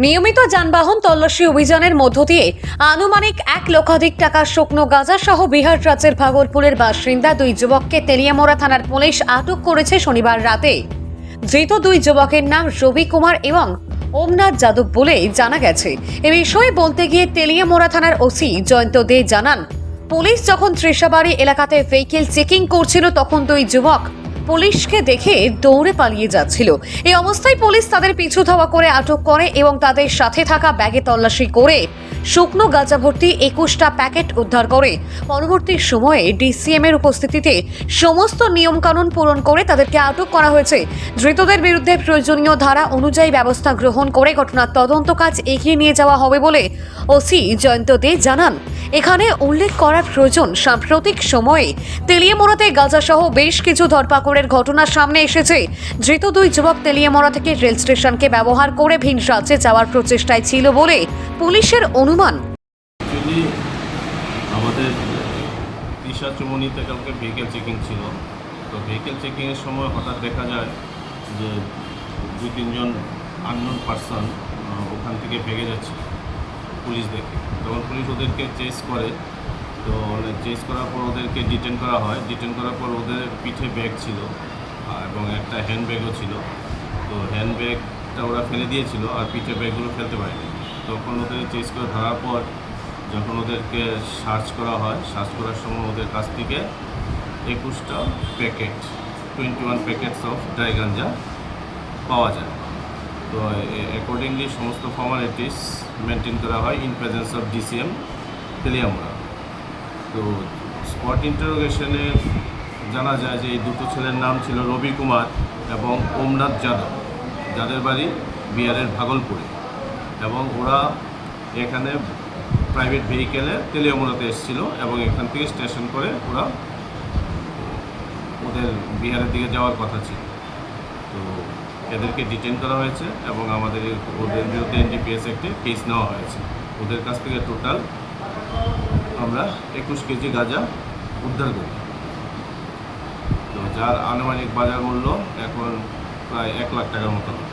নিয়মিত যানবাহন তল্লাশি অভিযানের মধ্য দিয়ে আনুমানিক 1,00,000 টাকার শুকনো গাঁজা সহ বিহার রাজ্যের ভাগলপুরের বাসিন্দা দুই যুবককে তেলিয়ামোড়া থানার পুলিশ আটক করেছে শনিবার রাতে। ধৃত দুই যুবকের নাম রবি কুমার এবং ওমনাথ যাদব বলে জানা গেছে। এ বিষয়ে বলতে গিয়ে তেলিয়ামোড়া থানার ওসি জয়ন্ত দে জানান, পুলিশ যখন ত্রিশাবাড়ি এলাকাতে ভেহিকেল চেকিং করছিল তখন দুই যুবক পুলিশকে দেখে দৌড়ে পালিয়ে যাচ্ছিল। এই অবস্থায় পুলিশ তাদের পিছু ধাওয়া করে আটক করে এবং তাদের সাথে থাকা ব্যাগে তল্লাশি করে শুকনো গাঁজা ভর্তি 21টা প্যাকেট উদ্ধার করে। পরবর্তী সময়ে ডিসিএম এর উপস্থিতিতে সমস্ত নিয়মকানুন পূরণ করে তাদেরকে আটক করা হয়েছে। ধৃতদের বিরুদ্ধে প্রয়োজনীয় ধারা অনুযায়ী ব্যবস্থা গ্রহণ করে ঘটনার তদন্ত কাজ এগিয়ে নিয়ে যাওয়া হবে বলে ওসি জয়ন্ত দে জানান। এখানে উল্লেখ করার প্রয়োজন, সাম্প্রতিক সময়ে তেলিয়ামোড়াতে গাঁজা সহ বেশ কিছু ধরপাকড়ের ঘটনা সামনে এসেছে। ধৃত দুই যুবক তেলিয়ামোড়া থেকে রেল স্টেশনকে ব্যবহার করে ভিন রাজ্যে যাওয়ার প্রচেষ্টায় ছিল বলে পুলিশের অনুমান। অ্যাকচুয়ালি আমাদের দিশা চুমনিতে কালকে ভেহিকেল চেকিং ছিল। তো ভেহিকেল চেকিংয়ের সময় হঠাৎ দেখা যায় যে 2-3 জন আননোন পার্সন ওখান থেকে ভেগে যাচ্ছে পুলিশ দেখে। তখন পুলিশ ওদেরকে চেস করে। তো চেস করার পর ওদেরকে ডিটেন করা হয়। ডিটেন করার পর ওদের পিঠে ব্যাগ ছিল এবং একটা হ্যান্ড ব্যাগও ছিল। তো হ্যান্ড ব্যাগটা ওরা ফেলে দিয়েছিল আর পিঠে ব্যাগগুলো ফেলতে পারেনি। তখন ওদের চেস করে ধরার পর যখন ওদেরকে সার্চ করা হয়, সার্চ করার সময় ওদের কাছ থেকে 21টা প্যাকেট 21 প্যাকেটস অফ ড্রাই গাঞ্জা পাওয়া যায়। তো অ্যাকর্ডিংলি সমস্ত ফর্মালিটিস মেনটেন করা হয় in presence of DCM Teliamura. তো স্পট ইন্টারোগেশনে জানা যায় যে এই দুটো ছেলের নাম ছিল রবি কুমার এবং ওমনাথ যাদব, যাদের বাড়ি বিহারের ভাগলপুরে, এবং ওরা এখানে প্রাইভেট ভেহিকেলে তেলিয়ামোড়াতে এসেছিল এবং এখান থেকে স্টেশন করে ওরা ওদের বিহারের দিকে যাওয়ার কথা ছিল। তো এদেরকে ডিটেন করা হয়েছে এবং আমাদের ওদের বিরুদ্ধে এনডিপিএস একটি কেস নেওয়া হয়েছে। ওদের কাছ থেকে টোটাল আমরা 21 কেজি গাঁজা উদ্ধার করি। তো যার আনুমানিক বাজার মূল্য এখন প্রায় 1 লাখ টাকার মতো হবে।